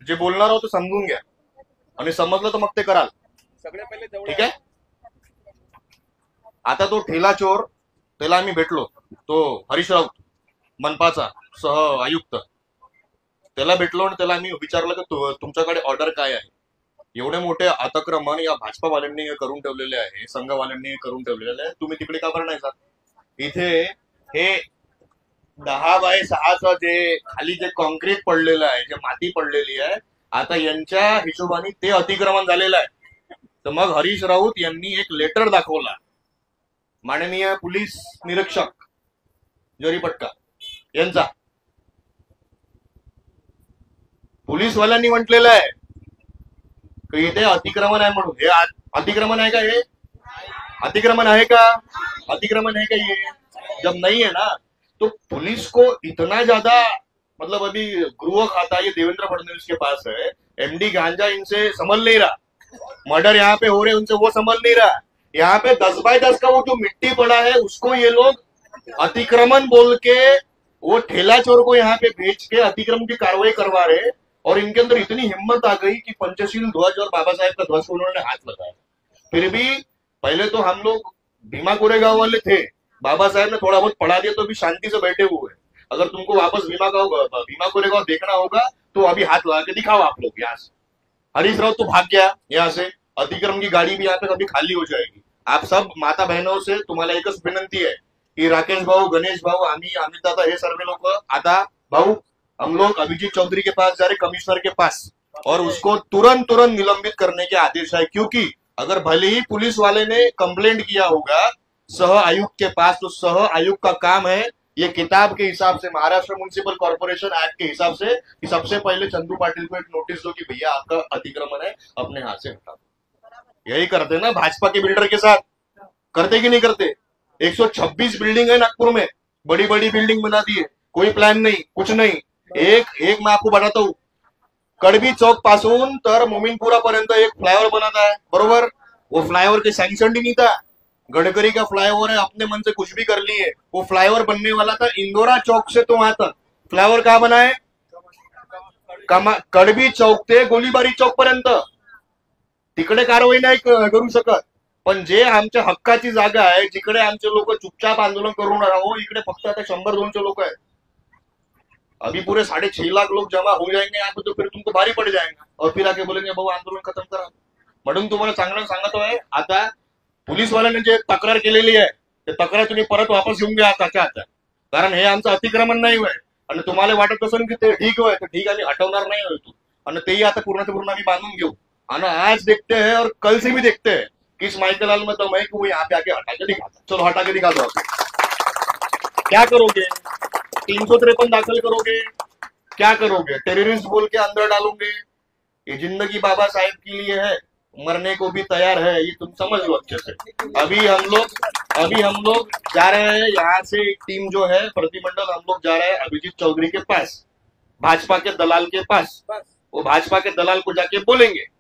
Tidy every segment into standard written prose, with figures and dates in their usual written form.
जे बोलणार आहोत ते समजून घ्या आणि समजलं तर मग ते कराल. सगळ्यात पहिले ठीक आहे. आता तो ठेला चोर, त्याला आम्ही भेटलो, तो हरीश राऊत मनपाचा सह आयुक्त, त्याला भेटलो आणि त्याला आम्ही विचारलं की तुमच्याकडे ऑर्डर काय आहे. एवढे मोठे अतिक्रमण या भाजपावाल्यांनी करून ठेवलेले आहे, संघवाल्यांनी करून ठेवलेले आहे, तुम्ही तिकडे का बरं नाही जात. इथे हे 10x6चं जे खाली जे कॉन्क्रीट पडलेलं आहे, जे माती पडलेली आहे, आता यांच्या हिशोबाने ते अतिक्रमण झालेलं आहे. तर मग हरीश राऊत यांनी एक लेटर दाखवला माननीय पोलीस निरीक्षक जरीपटका यांचा. पोलीसवाल्यांनी म्हटलेलं आहे की इथे अतिक्रमण आहे म्हणून. हे अतिक्रमण आहे का? हे अतिक्रमण आहे का? अतिक्रमण है क्या ये? जब नहीं है ना तो पुलिस को इतना ज्यादा, मतलब अभी गृह खाता ये देवेंद्र फडणवीस के पास है, एमडी गांजा इनसे संभल नहीं रहा, मर्डर यहाँ पे हो रहे उनसे वो संभल नहीं रहा, यहाँ पे 10x10 का वो जो मिट्टी पड़ा है उसको ये लोग अतिक्रमण बोल के वो ठेला चोर को यहाँ पे भेज के अतिक्रमण की कार्रवाई करवा रहे. और इनके अंदर इतनी हिम्मत आ गई कि पंचशील ध्वज और बाबा साहेब का ध्वज को उन्होंने हाथ लगाया. फिर भी पहले तो हम लोग भीमा कोरेगांव वाले थे, बाबा साहेब ने थोड़ा बहुत पढ़ा दिया तो भी शांति से बैठे हुए. अगर तुमको वापस भीमा कोरेगांव देखना होगा तो अभी हाथ लगा के दिखाओ आप लोग यहाँ से. हरीश राउत तो भाग गया यहाँ से, अतिक्रमण की गाड़ी भी यहाँ पे कभी खाली हो जाएगी. आप सब माता बहनों से तुम्हाला एकच विनंती है की राकेश भाऊ, गणेश भाऊ, आम्ही अमित दादा, हे सर्व लोग आता भाऊ हम लोग अभिजीत चौधरी के पास जा रहे, कमिश्नर के पास, और उसको तुरंत निलंबित करने के आदेश है. क्योंकि अगर भले ही पुलिस वाले ने कंप्लेंट किया होगा सह आयुक्त के पास, तो सह आयुक्त का काम है ये किताब के हिसाब से, महाराष्ट्र म्युनिसिपल कॉर्पोरेशन एक्ट के हिसाब से, कि सबसे पहले चंदू पाटिल को एक नोटिस दो कि भैया आपका अतिक्रमण है, अपने हाथ से हटा दो. यही करते ना भाजपा के बिल्डर के साथ, करते कि नहीं करते. 126 बिल्डिंग है नागपुर में, बड़ी बड़ी बिल्डिंग बना दी है, कोई प्लान नहीं, कुछ नहीं. एक मैं आपको बताता हूँ, कडबी चौक पासून तर मोमीनपुरा पर्यंत एक फ्लाईओवर बनत आहे, बरोबर. वो फ्लाईओवर के सैंक्शन ही नहीं था, गडकरी का फ्लाईओवर है, अपने मन से कुछ भी कर लिए. वो फ्लाईओवर बनने वाला था इंदोरा चौक से तो वहां तक. फ्लाईओवर कहाँ बना है? कडबी चौक ते गोलीबारी चौक पर्यंत. तिकडे कारवाई नाही करू शकत. पण जे आमच्या हक्काची जागा आहे, जिकडे आमचे लोक चुपचाप आंदोलन करून राहो, इकडे फक्त आता 100-200 लोक आहेत. अभी पूरे 6.5 लाख लोग जमा हो जाएंगे यहाँ पे, तो फिर तुमको भारी पड़ जाएगा और फिर आके बोलेंगे भाऊ आंदोलन खत्म करा. म्हणून तुम्हाला चांगलं सांगतोय, आता पोलीस वाल्यांनी जे तक्रार केलेली आहे ते तक्रार तुम्ही परत वापस घेऊन घ्या आता. कारण हे आमचं अतिक्रमण नाही होय, आणि तुम्हाला वाटत असेल की ते ठीक होय, तर ठीक आम्ही हटवणार नाही होय तू, आणि तेही आता पूर्ण आम्ही बांधून घेऊ. आणि आज देखते हैं और कल से भी देखते हैं किस माइकल लाल में दम है कि वो यहाँ पे आके हटा के दिखाता. चलो हटा के दिखा दो. क्या करोगे? 353 दाखिल करोगे? क्या करोगे? टेररिस्ट बोल के अंदर डालोगे? ये जिंदगी बाबा साहेब के लिए है, मरने को भी तैयार है, ये तुम समझ लो अच्छे से. अभी हम लोग जा रहे हैं यहाँ से, टीम जो है प्रतिमंडल, हम लोग जा रहे हैं अभिजीत चौधरी के पास, भाजपा के दलाल के पास. वो भाजपा के दलाल को जाके बोलेंगे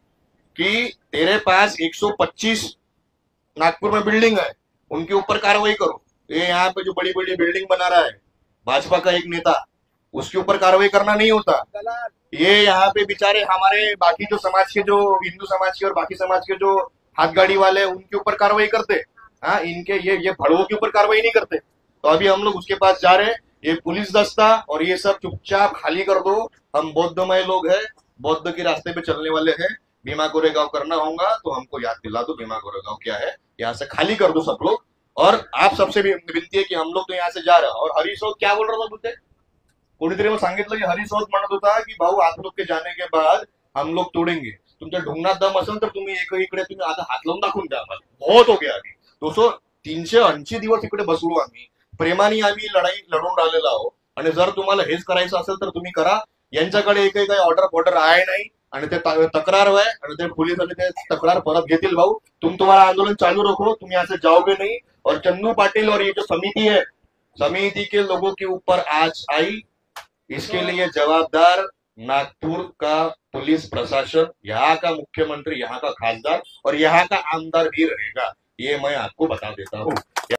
कि तेरे पास 125 नागपुर में बिल्डिंग है, उनके ऊपर कार्रवाई करो. ये यहाँ पे जो बड़ी बड़ी बिल्डिंग बना रहा है भाजपा का एक नेता, उसके ऊपर कार्रवाई करना नहीं होता. ये यहाँ पे बेचारे हमारे बाकी जो समाज के, जो हिंदू समाज के और बाकी समाज के जो हाथगाड़ी वाले हैं, उनके ऊपर कार्रवाई करते. हाँ, इनके ये भड़वों के ऊपर कार्रवाई नहीं करते. तो अभी हम लोग उसके पास जा रहे हैं. ये पुलिस दस्ता और ये सब चुपचाप खाली कर दो. हम बौद्धमय लोग हैं, बौद्ध के रास्ते पे चलने वाले हैं. भीमा कोरेगांव करना होगा तो हमको याद दिला दो भीमा कोरेगांव क्या है, यहाँ से खाली कर दो सब लोग. और आप सबसे भी विनती है कि हम लोग तो यहाँ से जा रहे हैं. और हरीश राउत क्या बोल रहा था बोलते, कोणीतरी मग सांगितलं की हरीश राउत म्हणत होता की भाऊ आप लोग के जाने के बाद हम लोग तोडेंगे. तुमच्या ढुंगणात दम असेल तर तुम्ही इकडे तुम्ही आता हात लावून दाखवून द्या आम्हाला. बहुत हो गया. अभी 380 दिवस इकडे बसलो आम्ही, प्रेमाने आम्ही लढाई लढून राहिलेलो आहोत. आणि जर तुम्हाला हेच करायचं असेल तर तुम्ही करा. यांच्याकडे एकही काही ऑर्डर आहे नाही, आणि ते तक्रार आहे, आणि ते पोलीस आणि ते तक्रार परत घेतील. भाऊ तुम्हाला आंदोलन चालू रखो, तुम्ही ऐसे जाओगे नहीं. और चंदू पाटिल और ये जो समिति है, समिति के लोगों के ऊपर आज आई, इसके लिए जवाबदार नागपुर का पुलिस प्रशासन, यहाँ का मुख्यमंत्री, यहाँ का खासदार और यहाँ का आमदार भी रहेगा. ये मैं आपको बता देता हूँ.